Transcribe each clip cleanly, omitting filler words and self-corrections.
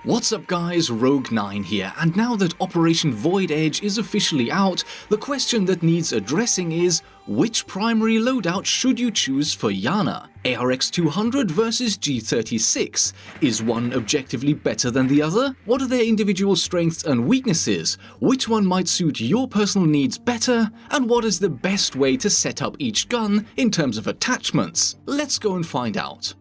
What's up guys, Rogue9 here, and now that Operation Void Edge is officially out, the question that needs addressing is, which primary loadout should you choose for Iana? ARX200 versus G36. Is one objectively better than the other? What are their individual strengths and weaknesses? Which one might suit your personal needs better? And what is the best way to set up each gun in terms of attachments? Let's go and find out.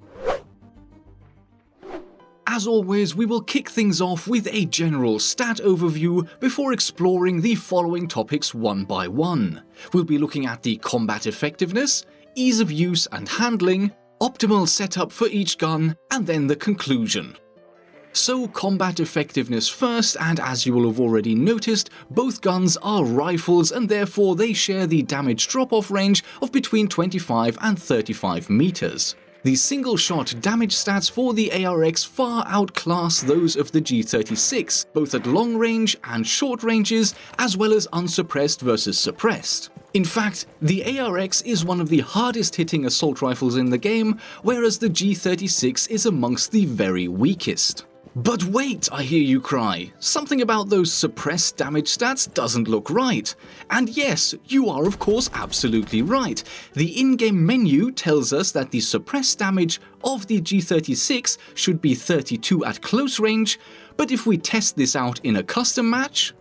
As always, we will kick things off with a general stat overview before exploring the following topics one by one. We'll be looking at the combat effectiveness, ease of use and handling, optimal setup for each gun, and then the conclusion. So combat effectiveness first, and as you will have already noticed, both guns are rifles and therefore they share the damage drop-off range of between 25 and 35 meters. The single-shot damage stats for the ARX far outclass those of the G36, both at long range and short ranges, as well as unsuppressed versus suppressed. In fact, the ARX is one of the hardest hitting assault rifles in the game, whereas the G36 is amongst the very weakest. But wait, I hear you cry. Something about those suppressed damage stats doesn't look right. And yes, you are of course absolutely right. The in-game menu tells us that the suppressed damage of the G36 should be 32 at close range, but if we test this out in a custom match,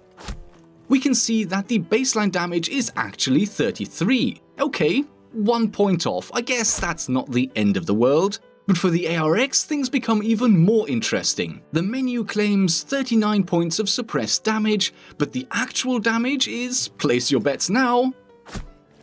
we can see that the baseline damage is actually 33. Okay, 1 point off. I guess that's not the end of the world. But for the ARX, things become even more interesting. The menu claims 39 points of suppressed damage, but the actual damage is, place your bets now,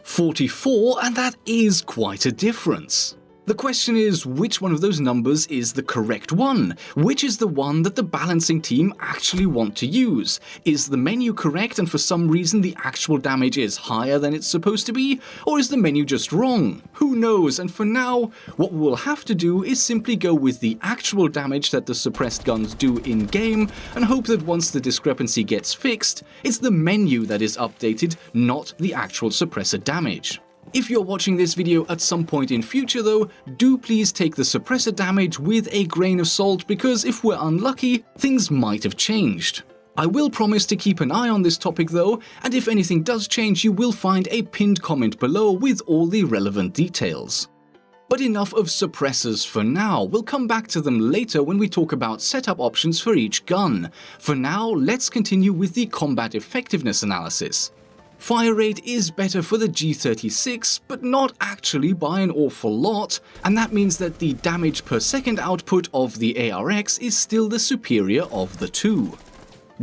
44, and that is quite a difference. The question is, which one of those numbers is the correct one? Which is the one that the balancing team actually want to use? Is the menu correct and for some reason the actual damage is higher than it's supposed to be? Or is the menu just wrong? Who knows? And for now, what we will have to do is simply go with the actual damage that the suppressed guns do in-game and hope that once the discrepancy gets fixed, it's the menu that is updated, not the actual suppressor damage. If you're watching this video at some point in future though, do please take the suppressor damage with a grain of salt because if we're unlucky, things might have changed. I will promise to keep an eye on this topic though, and if anything does change you will find a pinned comment below with all the relevant details. But enough of suppressors for now, we'll come back to them later when we talk about setup options for each gun. For now, let's continue with the combat effectiveness analysis. Fire rate is better for the G36, but not actually by an awful lot, and that means that the damage per second output of the ARX is still the superior of the two.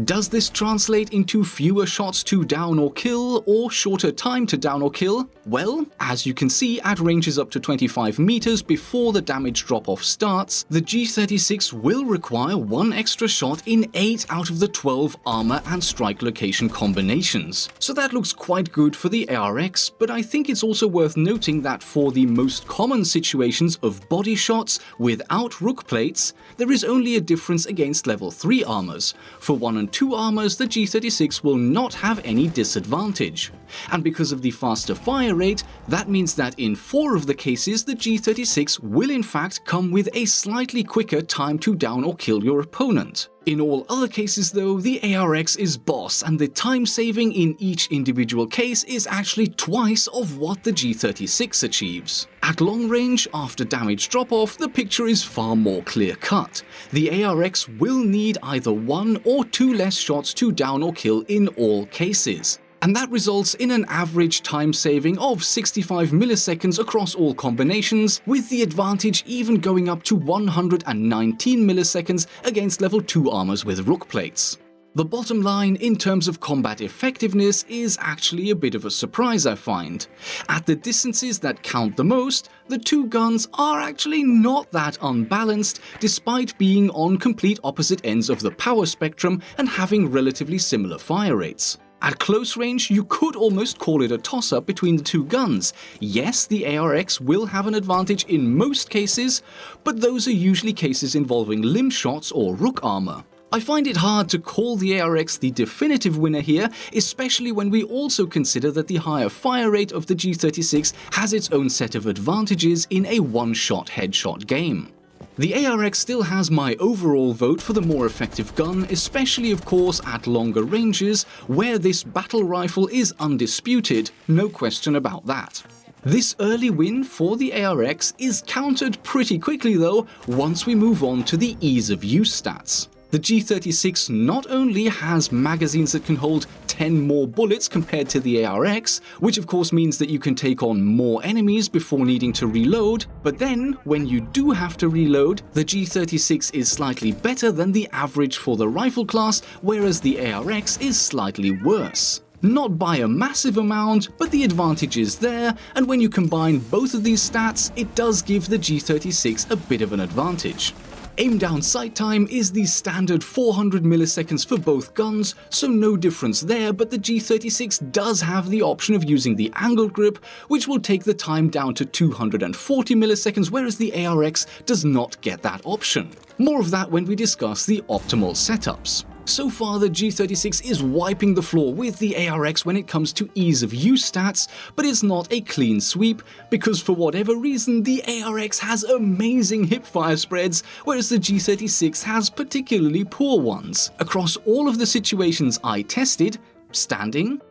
Does this translate into fewer shots to down or kill, or shorter time to down or kill? Well, as you can see at ranges up to 25 meters before the damage drop-off starts, the G36 will require one extra shot in 8 out of the 12 armor and strike location combinations. So that looks quite good for the ARX, but I think it's also worth noting that for the most common situations of body shots without rook plates, there is only a difference against level 3 armors. For 1 and 2 armors, the G36 will not have any disadvantage. And because of the faster fire rate, that means that in 4 of the cases, the G36 will in fact come with a slightly quicker time to down or kill your opponent. In all other cases though, the ARX is boss, and the time saving in each individual case is actually twice of what the G36 achieves. At long range, after damage drop-off, the picture is far more clear-cut. The ARX will need either 1 or 2 less shots to down or kill in all cases. And that results in an average time saving of 65 milliseconds across all combinations, with the advantage even going up to 119 milliseconds against level 2 armors with rook plates. The bottom line in terms of combat effectiveness is actually a bit of a surprise I find. At the distances that count the most, the two guns are actually not that unbalanced despite being on complete opposite ends of the power spectrum and having relatively similar fire rates. At close range, you could almost call it a toss-up between the two guns. Yes, the ARX will have an advantage in most cases, but those are usually cases involving limb shots or rook armor. I find it hard to call the ARX the definitive winner here, especially when we also consider that the higher fire rate of the G36 has its own set of advantages in a one-shot headshot game. The ARX still has my overall vote for the more effective gun, especially of course at longer ranges, where this battle rifle is undisputed, no question about that. This early win for the ARX is countered pretty quickly though, once we move on to the ease of use stats. The G36 not only has magazines that can hold 10 more bullets compared to the ARX, which of course means that you can take on more enemies before needing to reload, but then, when you do have to reload, the G36 is slightly better than the average for the rifle class, whereas the ARX is slightly worse. Not by a massive amount, but the advantage is there, and when you combine both of these stats, it does give the G36 a bit of an advantage. Aim down sight time is the standard 400 milliseconds for both guns, so no difference there, but the G36 does have the option of using the angled grip, which will take the time down to 240 milliseconds, whereas the ARX does not get that option. More of that when we discuss the optimal setups. So far, the G36 is wiping the floor with the ARX when it comes to ease of use stats, but it's not a clean sweep, because for whatever reason, the ARX has amazing hipfire spreads, whereas the G36 has particularly poor ones. Across all of the situations I tested, standing,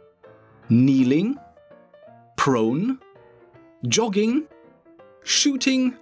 kneeling, prone, jogging, shooting,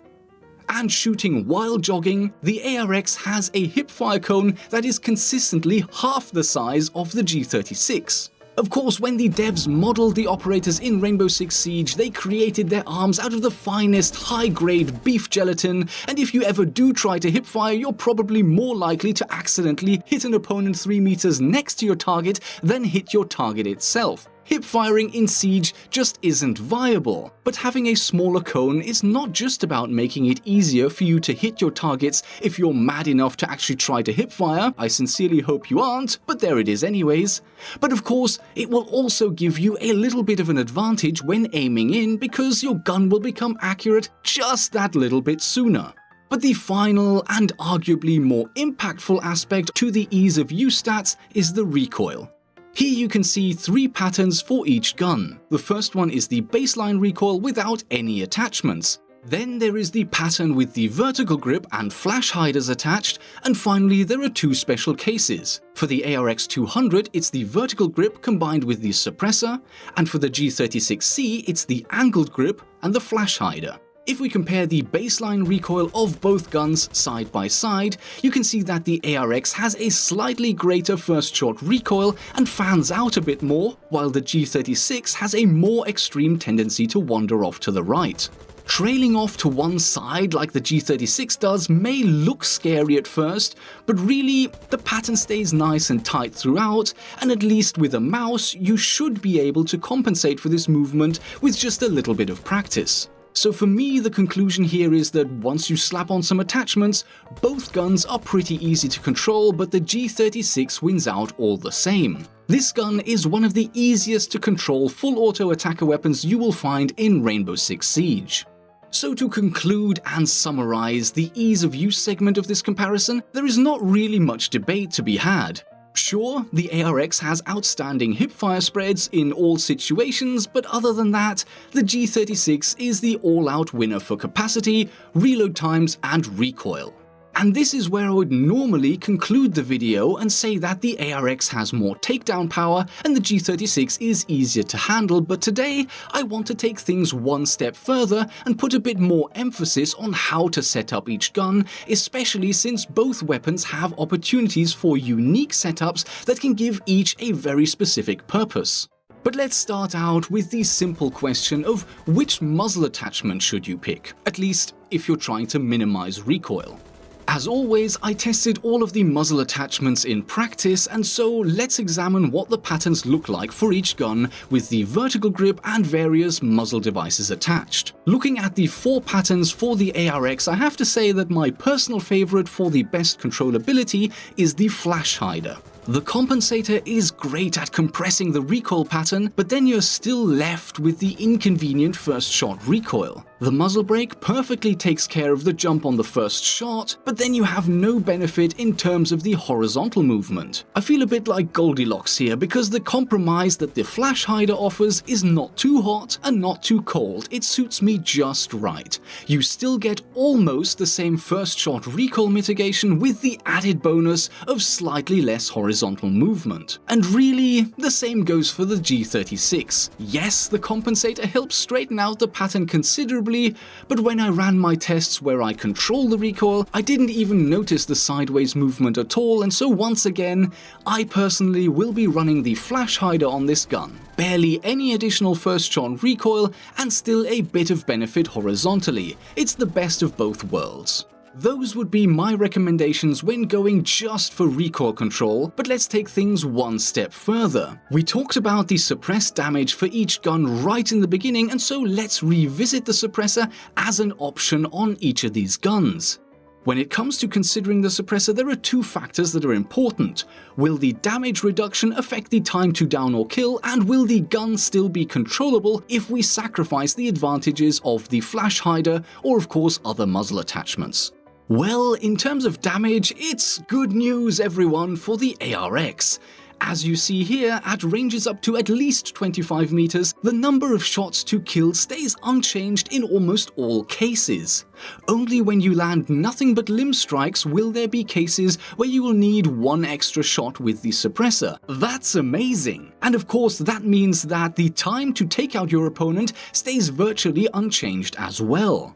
and shooting while jogging, the ARX has a hipfire cone that is consistently half the size of the G36. Of course, when the devs modeled the operators in Rainbow Six Siege, they created their arms out of the finest high-grade beef gelatin, and if you ever do try to hipfire, you're probably more likely to accidentally hit an opponent 3 meters next to your target than hit your target itself. Hipfiring in Siege just isn't viable, but having a smaller cone is not just about making it easier for you to hit your targets if you're mad enough to actually try to hipfire. I sincerely hope you aren't, but there it is anyways. But of course, it will also give you a little bit of an advantage when aiming in, because your gun will become accurate just that little bit sooner. But the final and arguably more impactful aspect to the ease of use stats is the recoil. Here you can see 3 patterns for each gun. The first one is the baseline recoil without any attachments. Then there is the pattern with the vertical grip and flash hiders attached, and finally there are 2 special cases. For the ARX200 it's the vertical grip combined with the suppressor, and for the G36C it's the angled grip and the flash hider. If we compare the baseline recoil of both guns side by side, you can see that the ARX has a slightly greater first shot recoil and fans out a bit more, while the G36 has a more extreme tendency to wander off to the right. Trailing off to one side like the G36 does may look scary at first, but really, the pattern stays nice and tight throughout, and at least with a mouse, you should be able to compensate for this movement with just a little bit of practice. So for me, the conclusion here is that once you slap on some attachments, both guns are pretty easy to control, but the G36 wins out all the same. This gun is one of the easiest to control full auto attacker weapons you will find in Rainbow Six Siege. So to conclude and summarize the ease of use segment of this comparison, there is not really much debate to be had. Sure, the ARX has outstanding hipfire spreads in all situations, but other than that, the G36 is the all-out winner for capacity, reload times, and recoil. And this is where I would normally conclude the video and say that the ARX has more takedown power and the G36 is easier to handle, but today I want to take things one step further and put a bit more emphasis on how to set up each gun, especially since both weapons have opportunities for unique setups that can give each a very specific purpose. But let's start out with the simple question of which muzzle attachment should you pick, at least if you're trying to minimize recoil. As always, I tested all of the muzzle attachments in practice, and so let's examine what the patterns look like for each gun with the vertical grip and various muzzle devices attached. Looking at the 4 patterns for the ARX, I have to say that my personal favorite for the best controllability is the flash hider. The compensator is great at compressing the recoil pattern, but then you're still left with the inconvenient first shot recoil. The muzzle brake perfectly takes care of the jump on the first shot, but then you have no benefit in terms of the horizontal movement. I feel a bit like Goldilocks here because the compromise that the flash hider offers is not too hot and not too cold. It suits me me just right. You still get almost the same first shot recoil mitigation with the added bonus of slightly less horizontal movement. And really, the same goes for the G36. Yes, the compensator helps straighten out the pattern considerably, but when I ran my tests where I control the recoil, I didn't even notice the sideways movement at all, and so once again, I personally will be running the flash hider on this gun. Barely any additional first shot recoil and still a bit of benefit horizontally. It's the best of both worlds. Those would be my recommendations when going just for recoil control, but let's take things one step further. We talked about the suppressed damage for each gun right in the beginning, and so let's revisit the suppressor as an option on each of these guns. When it comes to considering the suppressor, there are two factors that are important. Will the damage reduction affect the time to down or kill, and will the gun still be controllable if we sacrifice the advantages of the flash hider or of course other muzzle attachments? Well, in terms of damage, it's good news everyone for the ARX. As you see here, at ranges up to at least 25 meters, the number of shots to kill stays unchanged in almost all cases. Only when you land nothing but limb strikes will there be cases where you will need one extra shot with the suppressor. That's amazing! And of course that means that the time to take out your opponent stays virtually unchanged as well.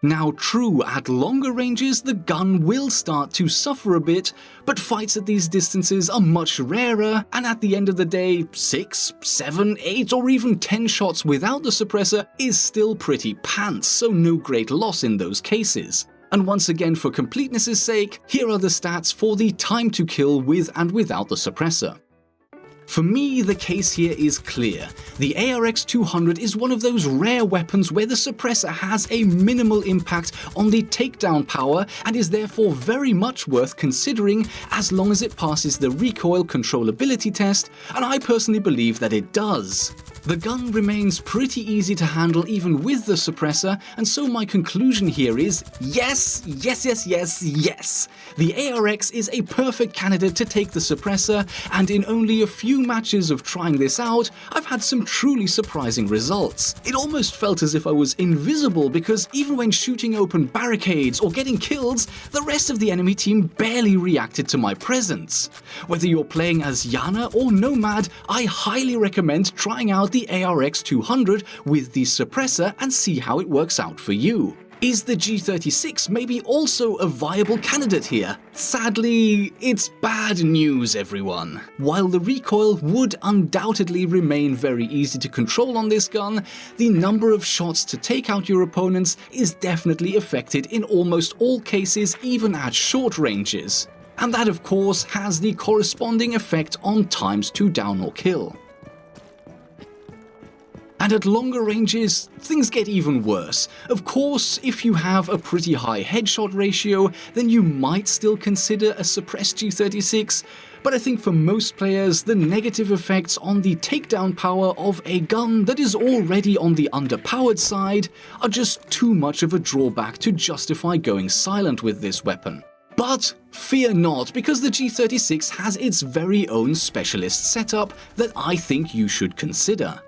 Now true, at longer ranges the gun will start to suffer a bit, but fights at these distances are much rarer, and at the end of the day, 6, 7, 8 or even 10 shots without the suppressor is still pretty pants, so no great loss in those cases. And once again, for completeness' sake, here are the stats for the time to kill with and without the suppressor. For me, the case here is clear. The ARX200 is one of those rare weapons where the suppressor has a minimal impact on the takedown power and is therefore very much worth considering as long as it passes the recoil controllability test, and I personally believe that it does. The gun remains pretty easy to handle even with the suppressor, and so my conclusion here is yes, yes, yes, yes, yes. The ARX is a perfect candidate to take the suppressor, and in only a few matches of trying this out, I've had some truly surprising results. It almost felt as if I was invisible because even when shooting open barricades or getting kills, the rest of the enemy team barely reacted to my presence. Whether you're playing as Iana or Nomad, I highly recommend trying out the ARX200 with the suppressor and see how it works out for you. Is the G36 maybe also a viable candidate here? Sadly, it's bad news everyone. While the recoil would undoubtedly remain very easy to control on this gun, the number of shots to take out your opponents is definitely affected in almost all cases, even at short ranges. And that of course has the corresponding effect on times to down or kill. And at longer ranges, things get even worse. Of course, if you have a pretty high headshot ratio, then you might still consider a suppressed G36, but I think for most players, the negative effects on the takedown power of a gun that is already on the underpowered side are just too much of a drawback to justify going silent with this weapon. But fear not, because the G36 has its very own specialist setup that I think you should consider.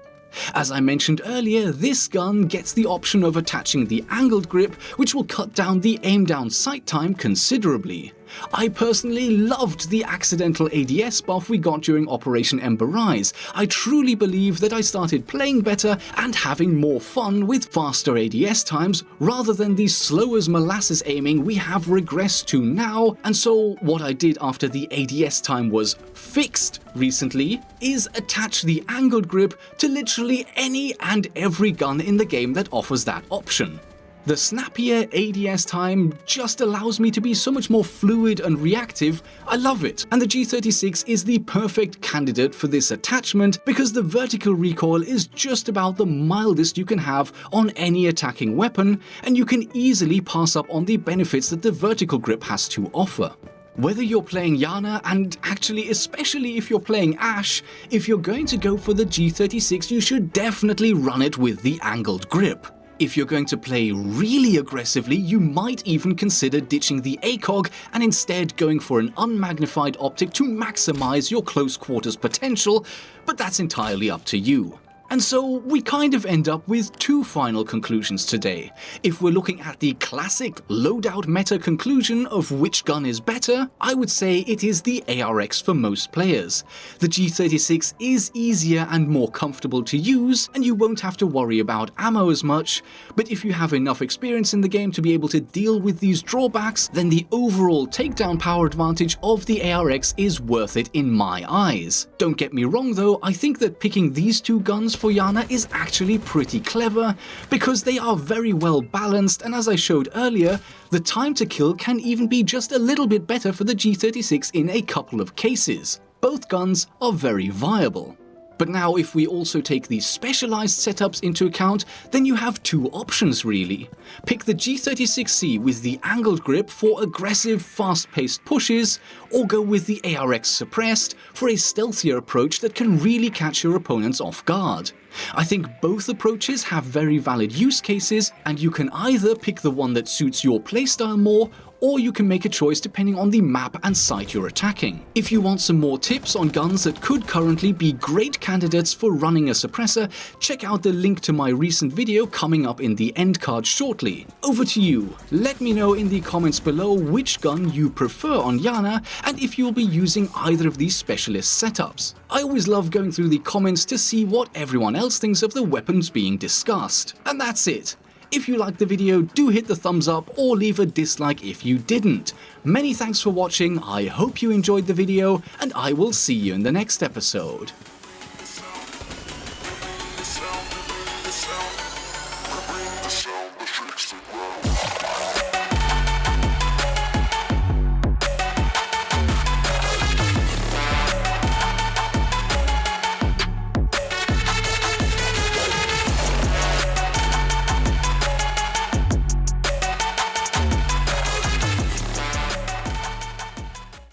As I mentioned earlier, this gun gets the option of attaching the angled grip, which will cut down the aim down sight time considerably. I personally loved the accidental ADS buff we got during Operation Ember Rise. I truly believe that I started playing better and having more fun with faster ADS times rather than the slow as molasses aiming we have regressed to now, and so what I did after the ADS time was fixed recently is attach the angled grip to literally any and every gun in the game that offers that option. The snappier ADS time just allows me to be so much more fluid and reactive. I love it. And the G36 is the perfect candidate for this attachment because the vertical recoil is just about the mildest you can have on any attacking weapon, and you can easily pass up on the benefits that the vertical grip has to offer. Whether you're playing Iana, and actually especially if you're playing Ash, if you're going to go for the G36 you should definitely run it with the angled grip. If you're going to play really aggressively, you might even consider ditching the ACOG and instead going for an unmagnified optic to maximize your close quarters potential, but that's entirely up to you. And so we kind of end up with two final conclusions today. If we're looking at the classic loadout meta conclusion of which gun is better, I would say it is the ARX for most players. The G36 is easier and more comfortable to use, and you won't have to worry about ammo as much, but if you have enough experience in the game to be able to deal with these drawbacks, then the overall takedown power advantage of the ARX is worth it in my eyes. Don't get me wrong though, I think that picking these two guns for Iana is actually pretty clever, because they are very well balanced, and as I showed earlier, the time to kill can even be just a little bit better for the G36 in a couple of cases. Both guns are very viable. But now if we also take these specialized setups into account, then you have two options really. Pick the G36C with the angled grip for aggressive, fast-paced pushes, or go with the ARX suppressed for a stealthier approach that can really catch your opponents off guard. I think both approaches have very valid use cases, and you can either pick the one that suits your playstyle more, or you can make a choice depending on the map and site you're attacking. If you want some more tips on guns that could currently be great candidates for running a suppressor, check out the link to my recent video coming up in the end card shortly. Over to you. Let me know in the comments below which gun you prefer on Iana and if you'll be using either of these specialist setups. I always love going through the comments to see what everyone else thinks of the weapons being discussed. And that's it. If you liked the video, do hit the thumbs up or leave a dislike if you didn't. Many thanks for watching, I hope you enjoyed the video, and I will see you in the next episode.